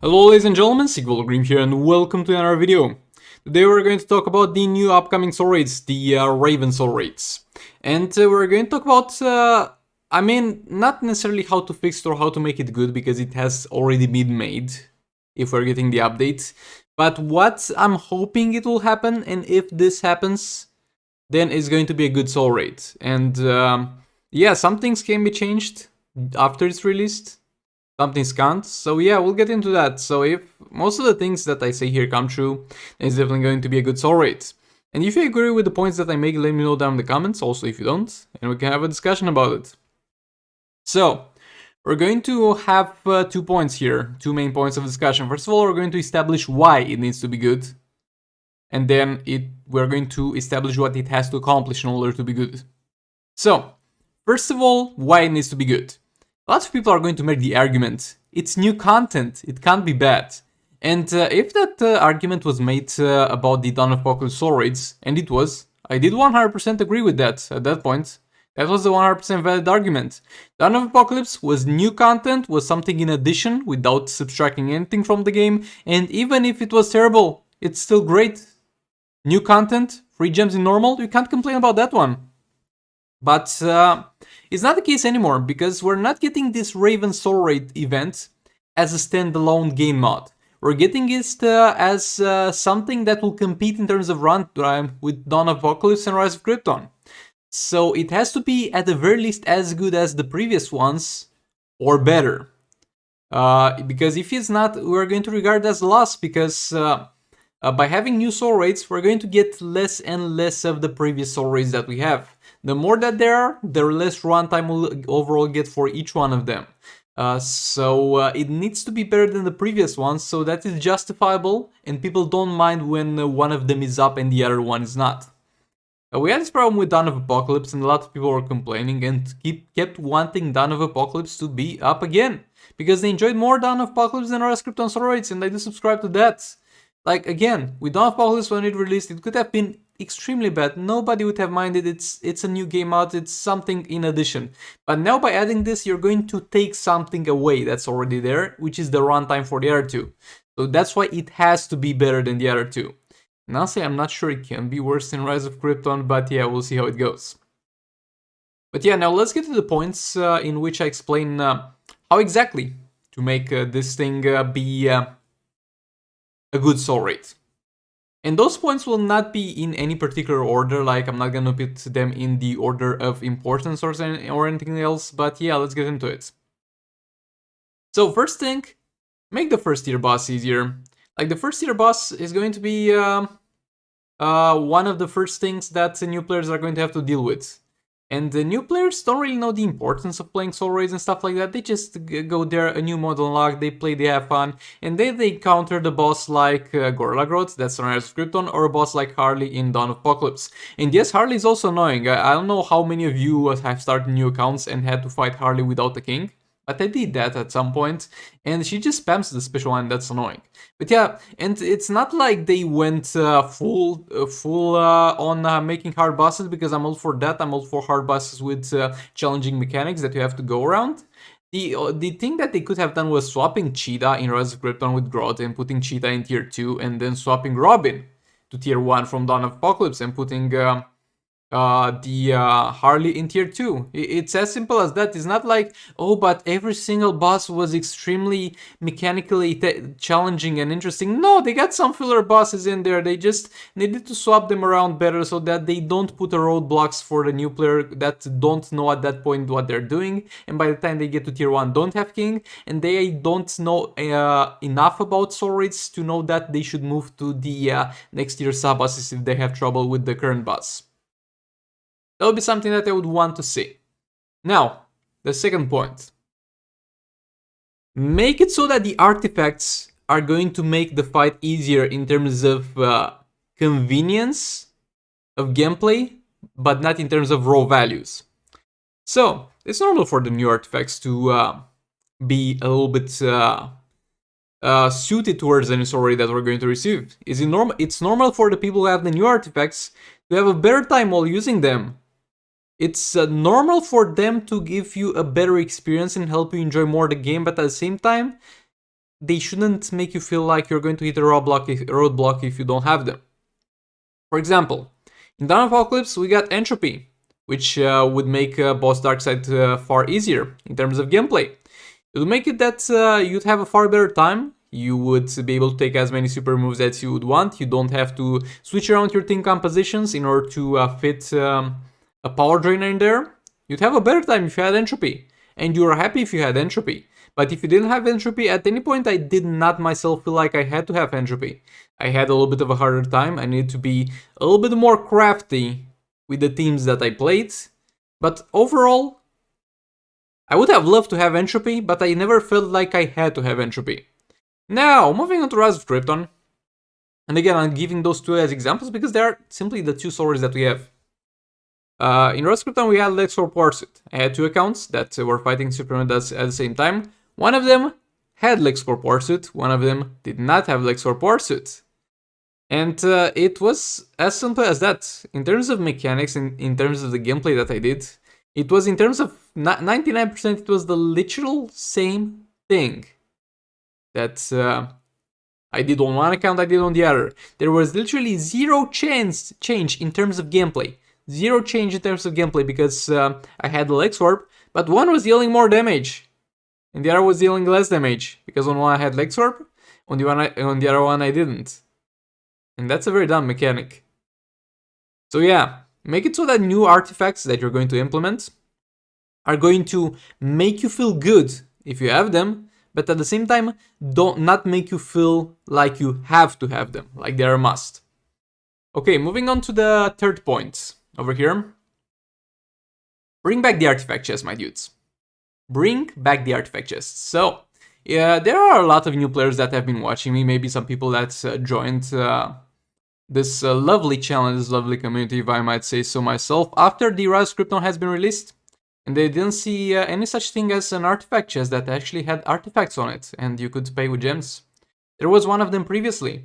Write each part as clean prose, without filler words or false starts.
Hello ladies and gentlemen, vBlackWolf here and welcome to another video. Today we're going to talk about the new upcoming soul raids, the Raven soul raids. And we're going to talk about, not necessarily how to fix it or how to make it good, because it has already been made, if we're getting the update. But what I'm hoping it will happen, and if this happens, then it's going to be a good soul raid. And yeah, some things can be changed after it's released. Some things can't, so yeah, we'll get into that. So if most of the things that I say here come true, then it's definitely going to be a good soul raid. And if you agree with the points that I make, let me know down in the comments, also if you don't, and we can have a discussion about it. So, we're going to have 2 points here, 2 main points of discussion. First of all, we're going to establish why it needs to be good, and then we're going to establish what it has to accomplish in order to be good. So, first of all, why it needs to be good. Lots of people are going to make the argument, it's new content, it can't be bad. And if that argument was made about the Dawn of Apocalypse soul raids, and it was, I did 100% agree with that at that point. That was the 100% valid argument. Dawn of Apocalypse was new content, was something in addition, without subtracting anything from the game, and even if it was terrible, it's still great. New content, free gems in normal, you can't complain about that one. But it's not the case anymore, because we're not getting this Raven soul raid event as a standalone game mod. We're getting it as something that will compete in terms of runtime with Dawn of Apocalypse and Rise of Krypton. So it has to be at the very least as good as the previous ones, or better. Because if it's not, we're going to regard it as a loss, because by having new soul raids, we're going to get less and less of the previous soul raids that we have. The more that there are, the less runtime we'll overall get for each one of them. So it needs to be better than the previous ones, so that is justifiable, and people don't mind when one of them is up and the other one is not. We had this problem with Dawn of Apocalypse, and a lot of people were complaining and kept wanting Dawn of Apocalypse to be up again, because they enjoyed more Dawn of Apocalypse than Rise of Krypton soul raids, and I do subscribe to that. Like, again, with Dawn of Apocalypse when it released, it could have been extremely bad. Nobody would have minded. It's a new game out. It's something in addition. But now by adding this, you're going to take something away that's already there, which is the runtime for the other two. So that's why it has to be better than the other two. And honestly, I'm not sure it can be worse than Rise of Krypton, but yeah, we'll see how it goes. But yeah, now let's get to the points in which I explain how exactly to make this thing be a good soul raid. And those points will not be in any particular order, like I'm not gonna put them in the order of importance or anything else, but yeah, let's get into it. So first thing, make the first tier boss easier. Like the first tier boss is going to be one of the first things that the new players are going to have to deal with. And the new players don't really know the importance of playing soul raids and stuff like that. They just go there, a new mod unlocked, they play, they have fun, and then they counter the boss like Gorilla Grodd, that's on Rise of Krypton, or a boss like Harley in Dawn of Apocalypse. And yes, Harley is also annoying. I don't know how many of you have started new accounts and had to fight Harley without the king, but I did that at some point, and she just spams the special one, that's annoying. But yeah, and it's not like they went full on making hard bosses, because I'm all for that. I'm all for hard bosses with challenging mechanics that you have to go around. The thing that they could have done was swapping Cheetah in Rise of Krypton with Grodd and putting Cheetah in tier 2, and then swapping Robin to tier 1 from Dawn of Apocalypse and putting Harley in tier 2. It's as simple as that. It's not like, oh, but every single boss was extremely mechanically challenging and interesting. No, they got some filler bosses in there. They just needed to swap them around better so that they don't put roadblocks for the new player that don't know at that point what they're doing, and by the time they get to tier 1 don't have king, and they don't know enough about soul raids to know that they should move to the next tier sub-bosses if they have trouble with the current boss. That would be something that I would want to see. Now, the second point. Make it so that the artifacts are going to make the fight easier in terms of convenience of gameplay, but not in terms of raw values. So, it's normal for the new artifacts to be a little bit suited towards the new story that we're going to receive. It's normal for the people who have the new artifacts to have a better time while using them. It's normal for them to give you a better experience and help you enjoy more the game, but at the same time, they shouldn't make you feel like you're going to hit a roadblock if you don't have them. For example, in Dawn of Apocalypse, we got Entropy, which would make boss Darkseid far easier in terms of gameplay. It would make it that you'd have a far better time. You would be able to take as many super moves as you would want. You don't have to switch around your team compositions in order to fit a power drainer in there. You'd have a better time if you had Entropy. And you're happy if you had Entropy. But if you didn't have Entropy, at any point I did not myself feel like I had to have Entropy. I had a little bit of a harder time. I needed to be a little bit more crafty with the teams that I played. But overall, I would have loved to have Entropy, but I never felt like I had to have Entropy. Now, moving on to Rise of Krypton. And again, I'm giving those two as examples because they are simply the two stories that we have. In Rise of Krypton, we had LexCorp Warsuit. I had two accounts that were fighting Superman at the same time. One of them had LexCorp Warsuit, one of them did not have LexCorp Warsuit. And it was as simple as that. In terms of mechanics, in terms of the gameplay that I did, it was in terms of 99%, it was the literal same thing that I did on one account, I did on the other. There was literally zero change in terms of gameplay. Zero change in terms of gameplay because I had the LexCorp, but one was dealing more damage and the other was dealing less damage because on one I had LexCorp, on the other one I didn't. And that's a very dumb mechanic. So yeah, make it so that new artifacts that you're going to implement are going to make you feel good if you have them, but at the same time, not make you feel like you have to have them, like they're a must. Okay, moving on to the third point over here. Bring back the artifact chest, my dudes. Bring back the artifact chest. So, yeah, there are a lot of new players that have been watching me, maybe some people that joined this lovely channel, this lovely community, if I might say so myself, after the Rise of Krypton has been released. And they didn't see any such thing as an artifact chest that actually had artifacts on it, and you could pay with gems. There was one of them previously.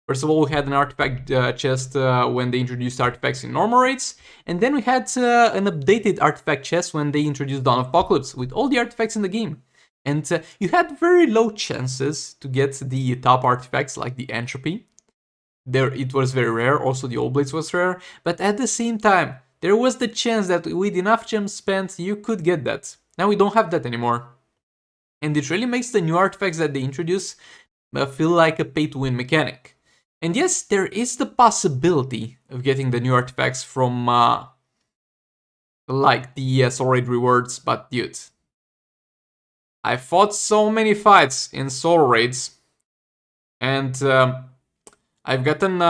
First of all, we had an artifact chest when they introduced artifacts in normal rates, and then we had an updated artifact chest when they introduced Dawn of Apocalypse, with all the artifacts in the game. And you had very low chances to get the top artifacts, like the Entropy. It was very rare, also the Old Blades was rare, but at the same time, there was the chance that with enough gems spent, you could get that. Now we don't have that anymore. And it really makes the new artifacts that they introduce feel like a pay-to-win mechanic. And yes, there is the possibility of getting the new artifacts from, like the Soul Raid rewards, but dude, I fought so many fights in Soul Raids, and I've gotten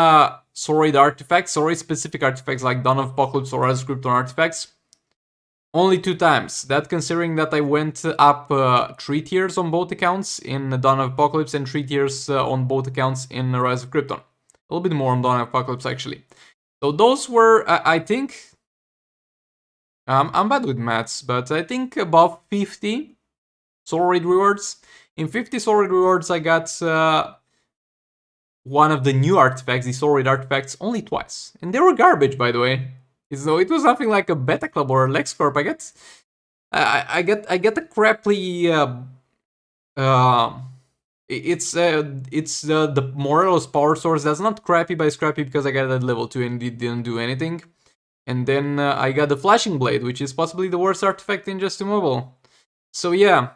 Soul Raid artifacts, Soul Raid specific artifacts like Dawn of Apocalypse or Rise of Krypton artifacts, only 2 times. That considering that I went up 3 tiers on both accounts in Dawn of Apocalypse and 3 tiers on both accounts in Rise of Krypton. A little bit more on Dawn of Apocalypse actually. So those were, I think, I'm bad with maths, but I think above 50 Soul Raid rewards. In 50 Soul Raid rewards I got one of the new artifacts, the Soul Raid artifacts, only twice. And they were garbage, by the way. So it was nothing like a Beta Club or a LexCorp. I get a crappy. It's the Morelos power source. That's not crappy, but it's crappy because I got it at level 2 and it didn't do anything. And then I got the Flashing Blade, which is possibly the worst artifact in Just 2 Mobile. So yeah,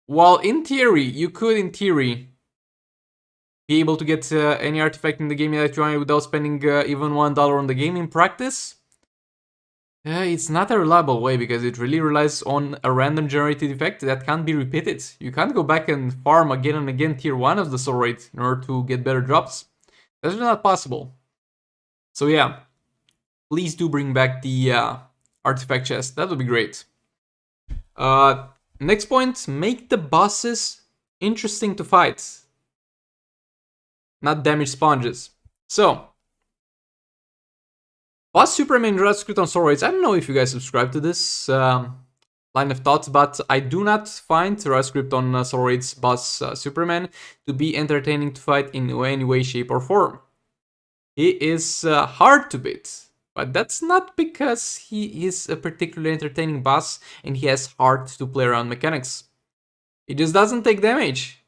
while in theory you could, in theory, be able to get any artifact in the game that you want without spending even $1 on the game, in practice, it's not a reliable way because it really relies on a random generated effect that can't be repeated. You can't go back and farm again and again tier 1 of the Soul Raid in order to get better drops. That's not possible. So yeah, please do bring back the artifact chest. That would be great. Next point, make the bosses interesting to fight, not damage sponges. So, boss Superman Rise of Krypton Soul Raids. I don't know if you guys subscribe to this line of thoughts, but I do not find Rise of Krypton Soul Raids boss Superman to be entertaining to fight in any way, shape, or form. He is hard to beat, but that's not because he is a particularly entertaining boss and he has hard to play around mechanics. He just doesn't take damage.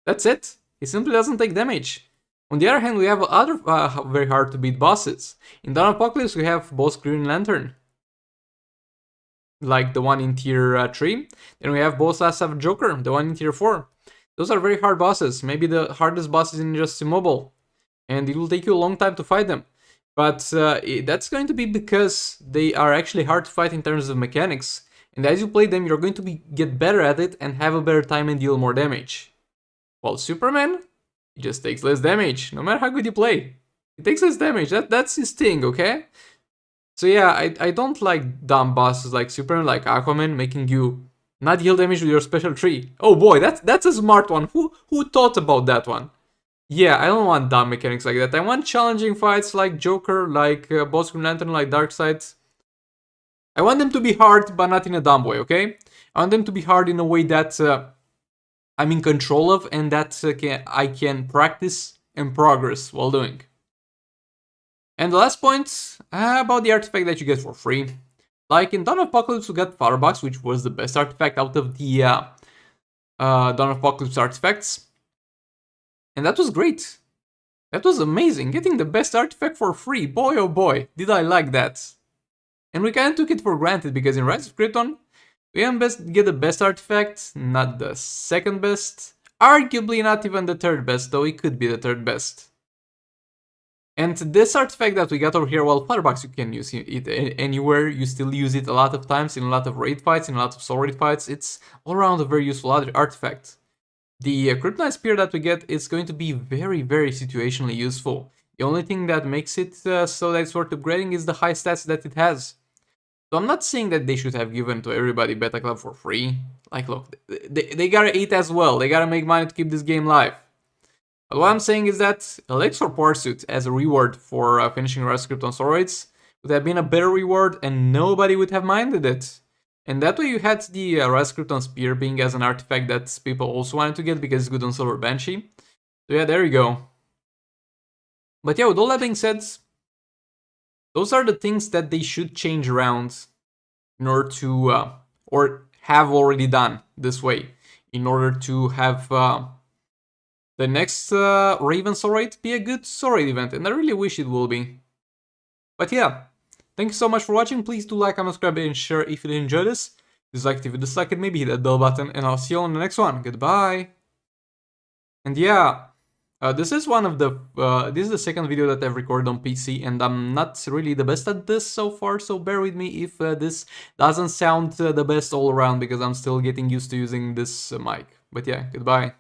That's it. He simply doesn't take damage. On the other hand, we have other very hard to beat bosses. In Dawn of Apocalypse, we have boss Green Lantern, like the one in tier 3. Then we have boss Last of Joker, the one in tier 4. Those are very hard bosses. Maybe the hardest boss is in just Immobile, and it will take you a long time to fight them. But that's going to be because they are actually hard to fight in terms of mechanics. And as you play them, you're going to get better at it and have a better time and deal more damage. While Superman, he just takes less damage, no matter how good you play. He takes less damage, that's his thing, okay? So yeah, I don't like dumb bosses like Superman, like Aquaman, making you not deal damage with your special tree. Oh boy, that's a smart one. Who thought about that one? Yeah, I don't want dumb mechanics like that. I want challenging fights like Joker, like Boss Green Lantern, like Darkseid. I want them to be hard, but not in a dumb way, okay? I want them to be hard in a way that I'm in control of and that I can practice and progress while doing. And the last point about the artifact that you get for free. Like in Dawn of Apocalypse, we got Firebox, which was the best artifact out of the Dawn of Apocalypse artifacts. And that was great. That was amazing. Getting the best artifact for free. Boy, oh boy, did I like that. And we kind of took it for granted because in Rise of Krypton, we didn't get the best artifact, not the second best, arguably not even the third best, though it could be the third best. And this artifact that we got over here, well, Firebox, you can use it anywhere, you still use it a lot of times in a lot of raid fights, in a lot of soul raid fights, it's all around a very useful artifact. The Kryptonite Spear that we get is going to be very, very situationally useful. The only thing that makes it so that it's worth upgrading is the high stats that it has. So I'm not saying that they should have given to everybody Beta Club for free. Like, look, they gotta eat as well. They gotta make money to keep this game live. But what I'm saying is that Elixir Parsuit as a reward for finishing Rise of Krypton Steroids would have been a better reward and nobody would have minded it. And that way you had the Rise of Krypton Spear being as an artifact that people also wanted to get because it's good on Silver Banshee. So yeah, there you go. But yeah, with all that being said, those are the things that they should change around in order to, or have already done this way, in order to have the next Raven Soul Raid be a good Soul Raid event, and I really wish it will be. But yeah, thank you so much for watching. Please do like, comment, subscribe, and share if you did enjoy this. Dislike it if you dislike it, maybe hit that bell button, and I'll see you on the next one. Goodbye. And yeah, this is one of the, this is the second video that I've recorded on PC, and I'm not really the best at this so far, so bear with me if this doesn't sound the best all around, because I'm still getting used to using this mic. But yeah, goodbye.